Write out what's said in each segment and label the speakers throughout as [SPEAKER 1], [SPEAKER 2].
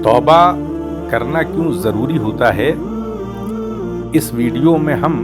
[SPEAKER 1] तौबा करना क्यों ज़रूरी होता है, इस वीडियो में हम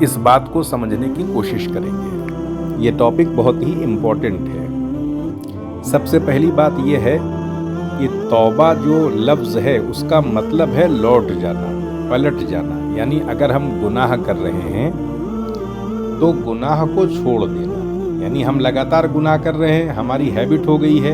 [SPEAKER 1] इस बात को समझने की कोशिश करेंगे। ये टॉपिक बहुत ही इम्पोर्टेंट है। सबसे पहली बात ये है कि तौबा जो लफ्ज़ है उसका मतलब है लौट जाना, पलट जाना। यानी अगर हम गुनाह कर रहे हैं तो गुनाह को छोड़ देना। यानी हम लगातार गुनाह कर रहे हैं, हमारी हैबिट हो गई है,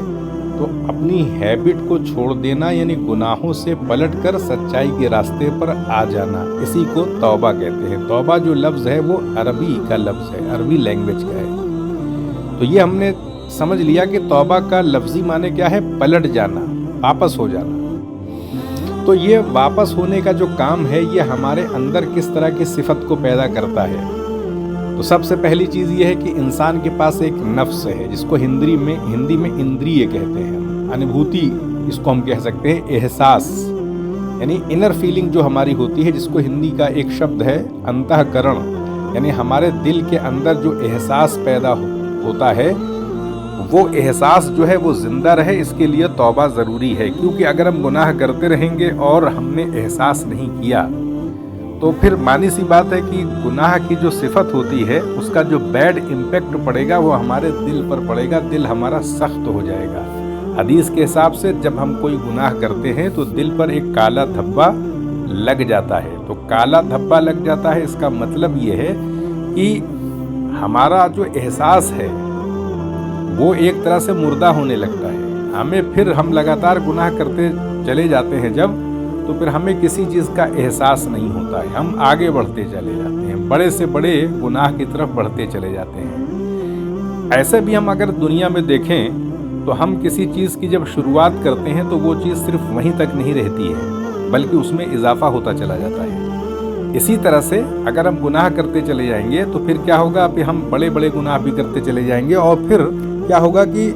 [SPEAKER 1] तो अपनी हैबिट को छोड़ देना, यानी गुनाहों से पलट कर सच्चाई के रास्ते पर आ जाना, इसी को तौबा कहते हैं। तौबा जो लफ्ज़ है वो अरबी का लफ्ज़ है, अरबी लैंग्वेज का है। तो ये हमने समझ लिया कि तौबा का लफ्ज़ी माने क्या है, पलट जाना, वापस हो जाना। तो ये वापस होने का जो काम है ये हमारे अंदर किस तरह की सिफत को पैदा करता है। तो सबसे पहली चीज़ ये है कि इंसान के पास एक नफ्स है, जिसको हिंदी में इंद्रिय कहते हैं। अनुभूति इसको हम कह सकते हैं, एहसास, यानी इनर फीलिंग जो हमारी होती है, जिसको हिंदी का एक शब्द है अंतःकरण। यानी हमारे दिल के अंदर जो एहसास पैदा होता है, वो एहसास जो है वो ज़िंदा रहे, इसके लिए तौबा ज़रूरी है। क्योंकि अगर हम गुनाह करते रहेंगे और हमने एहसास नहीं किया तो फिर मानी सी बात है कि गुनाह की जो सिफत होती है उसका जो बैड इम्पैक्ट पड़ेगा वो हमारे दिल पर पड़ेगा, दिल हमारा सख्त हो जाएगा। हदीस के हिसाब से जब हम कोई गुनाह करते हैं तो दिल पर एक काला धब्बा लग जाता है। तो काला धब्बा लग जाता है, इसका मतलब ये है कि हमारा जो एहसास है वो एक तरह से मुर्दा होने लगता है। हम लगातार गुनाह करते चले जाते हैं जब, तो फिर हमें किसी चीज़ का एहसास नहीं होता है, हम आगे बढ़ते चले जाते हैं, बड़े से बड़े गुनाह की तरफ बढ़ते चले जाते हैं। ऐसे भी हम अगर दुनिया में देखें तो हम किसी चीज़ की जब शुरुआत करते हैं तो वो चीज़ सिर्फ वहीं तक नहीं रहती है, बल्कि उसमें इजाफा होता चला जाता है। इसी तरह से अगर हम गुनाह करते चले जाएंगे तो फिर क्या होगा, फिर हम बड़े बड़े गुनाह भी करते चले जाएंगे, और फिर क्या होगा कि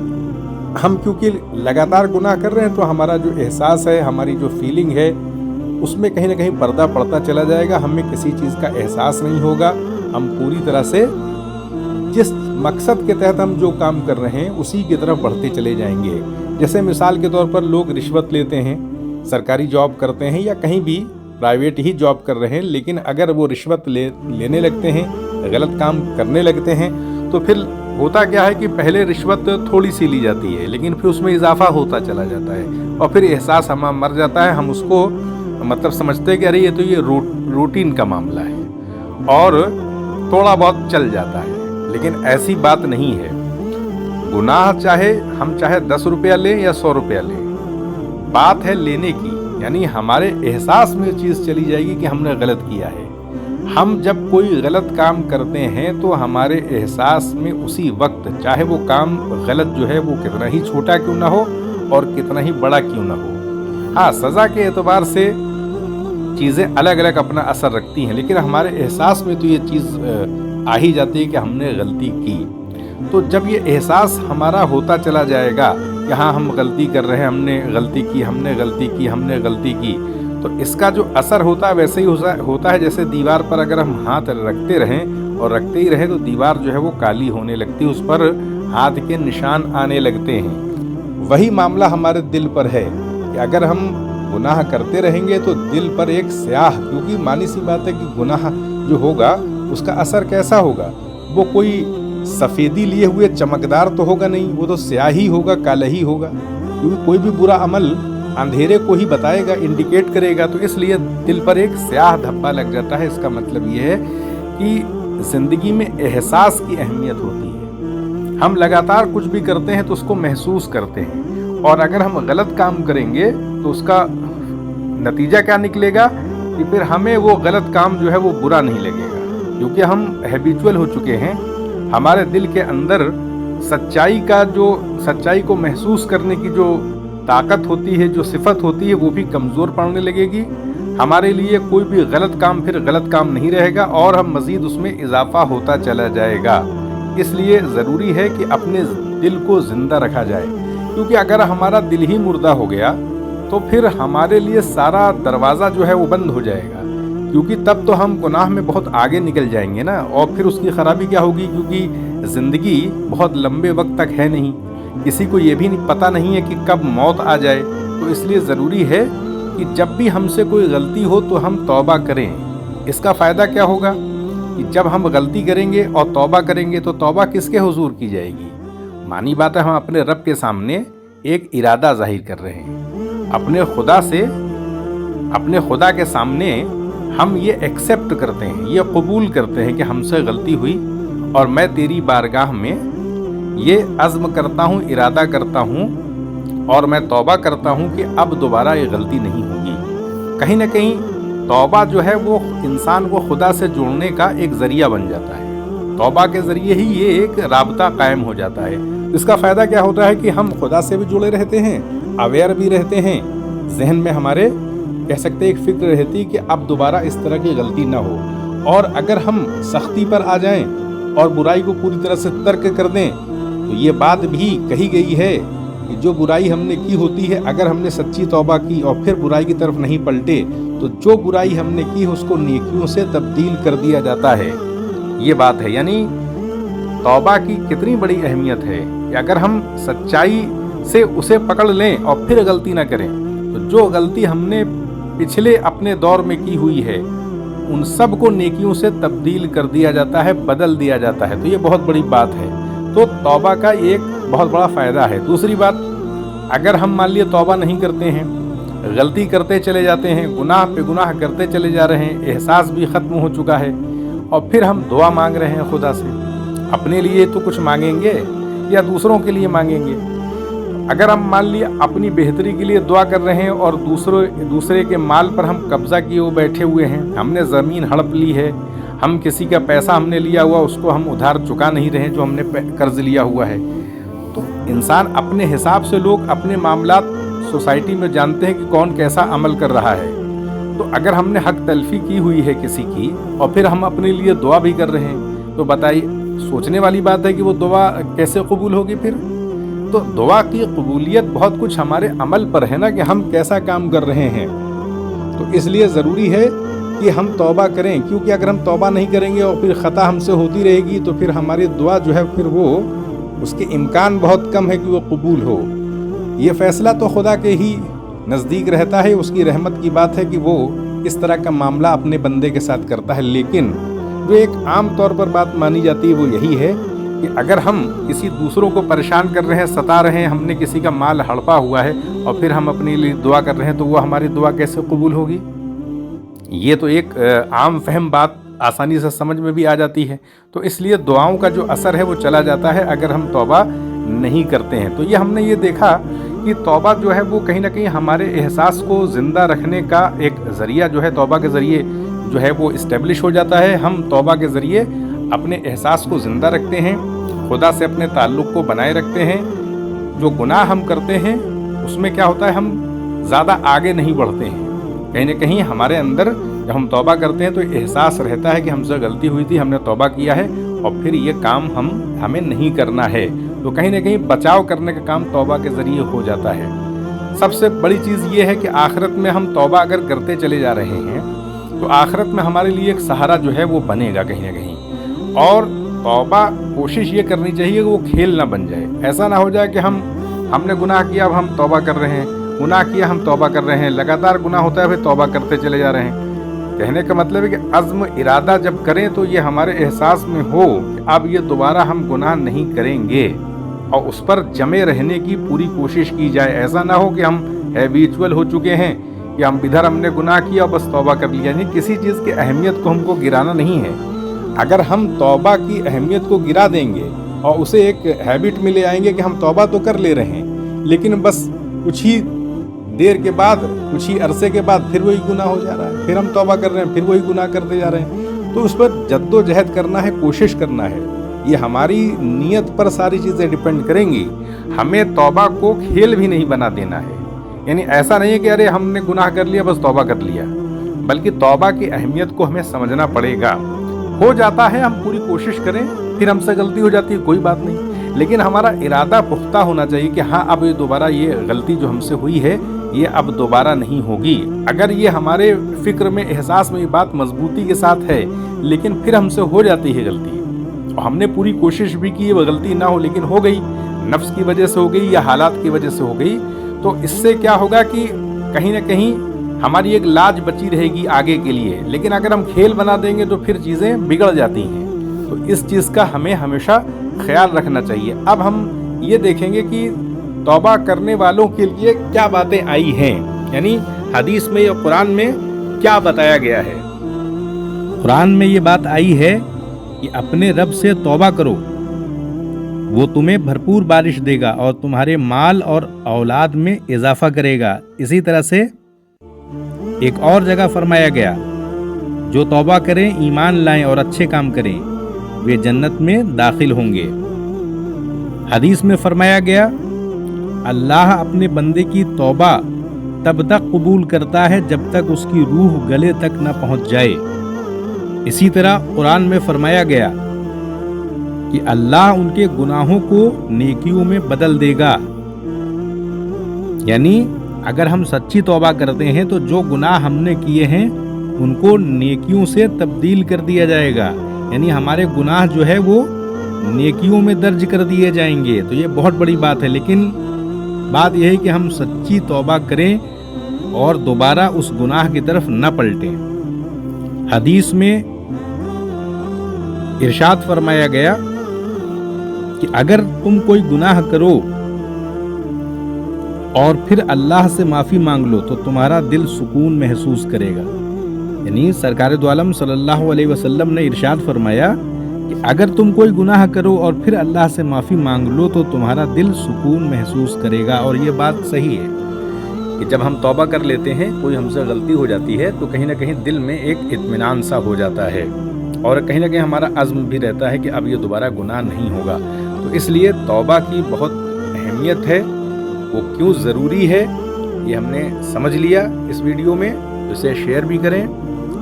[SPEAKER 1] हम क्योंकि लगातार गुनाह कर रहे हैं तो हमारा जो एहसास है, हमारी जो फीलिंग है, उसमें कहीं ना कहीं पर्दा पड़ता चला जाएगा। हमें किसी चीज़ का एहसास नहीं होगा। हम पूरी तरह से जिस मकसद के तहत हम जो काम कर रहे हैं उसी की तरफ बढ़ते चले जाएंगे। जैसे मिसाल के तौर पर लोग रिश्वत लेते हैं, सरकारी जॉब करते हैं या कहीं भी प्राइवेट ही जॉब कर रहे हैं, लेकिन अगर वो रिश्वत लेने लगते हैं, गलत काम करने लगते हैं, तो फिर होता क्या है कि पहले रिश्वत थोड़ी सी ली जाती है, लेकिन फिर उसमें इजाफा होता चला जाता है, और फिर एहसास हमारा मर जाता है। हम उसको मतलब समझते हैं कि अरे ये रूटीन का मामला है, और थोड़ा बहुत चल जाता है। लेकिन ऐसी बात नहीं है। गुनाह चाहे 10 रुपया लें या 100 रुपया लें, बात है लेने की। यानी हमारे एहसास में चीज़ चली जाएगी कि हमने गलत किया है। हम जब कोई गलत काम करते हैं तो हमारे एहसास में उसी वक्त, चाहे वो काम गलत जो है वो कितना ही छोटा क्यों ना हो और कितना ही बड़ा क्यों ना हो, हाँ सज़ा के एतबार से चीज़ें अलग अलग अपना असर रखती हैं, लेकिन हमारे एहसास में तो ये चीज़ आ ही जाती है कि हमने गलती की। तो जब ये एहसास हमारा होता चला जाएगा कि हाँ हम गलती कर रहे हैं, हमने गलती की, तो इसका जो असर होता है वैसे ही होता है जैसे दीवार पर अगर हम हाथ रखते रहें और रखते ही रहें तो दीवार जो है वो काली होने लगती है, उस पर हाथ के निशान आने लगते हैं। वही मामला हमारे दिल पर है कि अगर हम गुनाह करते रहेंगे तो दिल पर एक स्याह, क्योंकि मानी सी बात है कि गुनाह जो होगा उसका असर कैसा होगा, वो कोई सफ़ेदी लिए हुए चमकदार तो होगा नहीं, वो तो स्याह ही होगा, काला ही होगा। क्योंकि कोई भी बुरा अमल अंधेरे को ही बताएगा, इंडिकेट करेगा, तो इसलिए दिल पर एक स्याह धब्बा लग जाता है। इसका मतलब ये है कि ज़िंदगी में एहसास की अहमियत होती है। हम लगातार कुछ भी करते हैं तो उसको महसूस करते हैं, और अगर हम गलत काम करेंगे तो उसका नतीजा क्या निकलेगा कि फिर हमें वो गलत काम जो है वो बुरा नहीं लगेगा, क्योंकि हम हैबिचुअल हो चुके हैं। हमारे दिल के अंदर सच्चाई को महसूस करने की जो ताकत होती है, जो सिफत होती है, वो भी कमज़ोर पड़ने लगेगी। हमारे लिए कोई भी गलत काम फिर गलत काम नहीं रहेगा, और हम मज़ीद उसमें इजाफा होता चला जाएगा। इसलिए ज़रूरी है कि अपने दिल को ज़िंदा रखा जाए, क्योंकि अगर हमारा दिल ही मुर्दा हो गया तो फिर हमारे लिए सारा दरवाज़ा जो है वो बंद हो जाएगा, क्योंकि तब तो हम गुनाह में बहुत आगे निकल जाएंगे ना। और फिर उसकी ख़राबी क्या होगी, क्योंकि ज़िंदगी बहुत लंबे वक्त तक है नहीं, किसी को ये भी पता नहीं है कि कब मौत आ जाए। तो इसलिए ज़रूरी है कि जब भी हमसे कोई गलती हो तो हम तौबा करें। इसका फ़ायदा क्या होगा कि जब हम गलती करेंगे और तौबा करेंगे तो तौबा किसके हुजूर की जाएगी? मानी बात है, हम अपने रब के सामने एक इरादा ज़ाहिर कर रहे हैं। अपने खुदा के सामने हम ये एक्सेप्ट करते हैं, ये कबूल करते हैं कि हमसे गलती हुई और मैं तेरी बारगाह में ये अज़्म करता हूँ, इरादा करता हूँ और मैं तौबा करता हूँ कि अब दोबारा ये गलती नहीं होगी। कहीं ना कहीं तौबा जो है वो इंसान को खुदा से जोड़ने का एक ज़रिया बन जाता है। तौबा के ज़रिए ही ये एक राबता कायम हो जाता है। इसका फ़ायदा क्या होता है कि हम खुदा से भी जुड़े रहते हैं, अवेयर भी रहते हैं, जहन में हमारे कह सकते हैं एक फ़िक्र रहती कि अब दोबारा इस तरह की गलती ना हो। और अगर हम सख्ती पर आ जाएं और बुराई को पूरी तरह से तर्क कर दें तो ये बात भी कही गई है कि जो बुराई हमने की होती है, अगर हमने सच्ची तौबा की और फिर बुराई की तरफ नहीं पलटे तो जो बुराई हमने की उसको नेकियों से तब्दील कर दिया जाता है। ये बात है, यानी तौबा की कितनी बड़ी अहमियत है कि अगर हम सच्चाई से उसे पकड़ लें और फिर गलती ना करें तो जो गलती हमने पिछले अपने दौर में की हुई है उन सब को नेकियों से तब्दील कर दिया जाता है, बदल दिया जाता है। तो ये बहुत बड़ी बात है। तो तौबा का एक बहुत बड़ा फ़ायदा है। दूसरी बात, अगर हम मान लिए तौबा नहीं करते हैं, गलती करते चले जाते हैं, गुनाह पे गुनाह करते चले जा रहे हैं, एहसास भी ख़त्म हो चुका है और फिर हम दुआ मांग रहे हैं खुदा से, अपने लिए तो कुछ मांगेंगे या दूसरों के लिए मांगेंगे। अगर हम मान लिए अपनी बेहतरी के लिए दुआ कर रहे हैं और दूसरे के माल पर हम कब्ज़ा किए हुए बैठे हुए हैं, हमने ज़मीन हड़प ली है, हम किसी का पैसा हमने लिया हुआ उसको हम उधार चुका नहीं रहे जो हमने कर्ज लिया हुआ है। तो इंसान अपने हिसाब से, लोग अपने मामलात सोसाइटी में जानते हैं कि कौन कैसा अमल कर रहा है। तो अगर हमने हक तलफी की हुई है किसी की और फिर हम अपने लिए दुआ भी कर रहे हैं तो बताइए, सोचने वाली बात है कि वो दुआ कैसे कबूल होगी फिर। तो दुआ की कबूलियत बहुत कुछ हमारे अमल पर है ना, कि हम कैसा काम कर रहे हैं। तो इसलिए ज़रूरी है कि हम तौबा करें, क्योंकि अगर हम तौबा नहीं करेंगे और फिर ख़ता हमसे होती रहेगी तो फिर हमारी दुआ जो है फिर वो उसके इम्कान बहुत कम है कि वो कबूल हो। ये फ़ैसला तो खुदा के ही नज़दीक रहता है, उसकी रहमत की बात है कि वो इस तरह का मामला अपने बंदे के साथ करता है। लेकिन जो एक आम तौर पर बात मानी जाती है वो यही है कि अगर हम किसी दूसरों को परेशान कर रहे हैं, सता रहे हैं, हमने किसी का माल हड़पा हुआ है और फिर हम अपने लिए दुआ कर रहे हैं, तो वो हमारी दुआ कैसे कबूल होगी? ये तो एक आम फहम बात आसानी से समझ में भी आ जाती है। तो इसलिए दुआओं का जो असर है वो चला जाता है अगर हम तौबा नहीं करते हैं। तो ये हमने ये देखा कि तौबा जो है वो कहीं ना कहीं हमारे एहसास को ज़िंदा रखने का एक ज़रिया जो है, तौबा के ज़रिए जो है वो इस्टेब्लिश हो जाता है। हम तौबा के ज़रिए अपने एहसास को ज़िंदा रखते हैं, खुदा से अपने ताल्लुक़ को बनाए रखते हैं। जो गुनाह हम करते हैं उसमें क्या होता है, हम ज़्यादा आगे नहीं बढ़ते हैं। कहीं ना कहीं हमारे अंदर जब हम तौबा करते हैं तो एहसास रहता है कि हमसे गलती हुई थी, हमने तौबा किया है और फिर ये काम हमें नहीं करना है। तो कहीं ना कहीं बचाव करने का काम तौबा के ज़रिए हो जाता है। सबसे बड़ी चीज़ ये है कि आखिरत में हम तौबा अगर करते चले जा रहे हैं तो आखिरत में हमारे लिए एक सहारा जो है वो बनेगा कहीं ना कहीं। और तौबा कोशिश ये करनी चाहिए कि वो खेल ना बन जाए। ऐसा ना हो जाए कि हमने गुनाह किया, अब हम तौबा कर रहे हैं, गुनाह किया हम तौबा कर रहे हैं, लगातार गुनाह होता है फिर तौबा करते चले जा रहे हैं। कहने का मतलब है कि अज़्म इरादा जब करें तो ये हमारे एहसास में हो कि अब ये दोबारा हम गुनाह नहीं करेंगे और उस पर जमे रहने की पूरी कोशिश की जाए। ऐसा ना हो कि हम हैबिचुअल हो चुके हैं कि हम इधर हमने गुनाह किया और बस तौबा कर लिया। यानी किसी चीज़ की अहमियत को हमको गिराना नहीं है। अगर हम तौबा की अहमियत को गिरा देंगे और उसे एक हैबिट में ले आएंगे कि हम तौबा तो कर ले रहे हैं लेकिन बस कुछ ही देर के बाद, कुछ ही अरसे के बाद फिर वही गुनाह हो जा रहा है, फिर हम तौबा कर रहे हैं, फिर वही गुनाह करते जा रहे हैं, तो उस पर जद्दोजहद करना है, कोशिश करना है। ये हमारी नीयत पर सारी चीज़ें डिपेंड करेंगी। हमें तौबा को खेल भी नहीं बना देना है। यानी ऐसा नहीं है कि अरे हमने गुनाह कर लिया बस तौबा कर लिया, बल्कि तौबा की अहमियत को हमें समझना पड़ेगा। हो जाता है, हम पूरी कोशिश करें, फिर हमसे गलती हो जाती है, कोई बात नहीं, लेकिन हमारा इरादा पुख्ता होना चाहिए कि हाँ अब ये दोबारा ये गलती जो हमसे हुई है ये अब दोबारा नहीं होगी। अगर ये हमारे फिक्र में, एहसास में ये बात मजबूती के साथ है लेकिन फिर हमसे हो जाती है गलती और हमने पूरी कोशिश भी की वो गलती ना हो लेकिन हो गई, नफ्स की वजह से हो गई या हालात की वजह से हो गई, तो इससे क्या होगा कि कहीं ना कहीं हमारी एक लाज बची रहेगी आगे के लिए। लेकिन अगर हम खेल बना देंगे तो फिर चीज़ें बिगड़ जाती हैं। तो इस चीज़ का हमें हमेशा ख्याल रखना चाहिए। अब हम ये देखेंगे कि तौबा करने वालों के लिए क्या बातें आई हैं, यानी हदीस में या कुरान में क्या बताया गया है। कुरान में ये बात आई है कि अपने रब से तौबा करो, वो तुम्हें भरपूर बारिश देगा और तुम्हारे माल और औलाद में इजाफा करेगा। इसी तरह से एक और जगह फरमाया गया, जो तौबा करें, ईमान लाएं और अच्छे काम करें, वे जन्नत में दाखिल होंगे। हदीस में फरमाया गया, अल्लाह अपने बंदे की तौबा तब तक कबूल करता है जब तक उसकी रूह गले तक न पहुंच जाए। इसी तरह कुरान में फरमाया गया कि अल्लाह उनके गुनाहों को नेकियों में बदल देगा। यानी अगर हम सच्ची तौबा करते हैं तो जो गुनाह हमने किए हैं उनको नेकियों से तब्दील कर दिया जाएगा, यानी हमारे गुनाह जो है वो नेकियों में दर्ज कर दिए जाएंगे। तो ये बहुत बड़ी बात है। लेकिन बात यह है कि हम सच्ची तौबा करें और दोबारा उस गुनाह की तरफ न पलटें। हदीस में इरशाद फरमाया गया कि अगर तुम कोई गुनाह करो और फिर अल्लाह से माफ़ी मांग लो तो तुम्हारा दिल सुकून महसूस करेगा। यानी सरकार दो आलम सल्लल्लाहु अलैहि वसल्लम ने इरशाद फरमाया कि अगर तुम कोई गुनाह करो और फिर अल्लाह से माफ़ी मांग लो तो तुम्हारा दिल सुकून महसूस करेगा। और ये बात सही है कि जब हम तौबा कर लेते हैं, कोई हमसे गलती हो जाती है, तो कहीं ना कहीं दिल में एक इत्मीनान सा हो जाता है और कहीं ना कहीं हमारा अज़्म भी रहता है कि अब ये दोबारा गुनाह नहीं होगा। तो इसलिए तौबा की बहुत अहमियत है, वो क्यों ज़रूरी है ये हमने समझ लिया इस वीडियो में। तो इसे शेयर भी करें,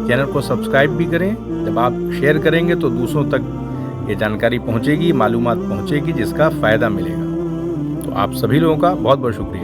[SPEAKER 1] चैनल को सब्सक्राइब भी करें। जब आप शेयर करेंगे तो दूसरों तक ये जानकारी पहुंचेगी, मालूमात पहुंचेगी जिसका फ़ायदा मिलेगा। तो आप सभी लोगों का बहुत बहुत शुक्रिया।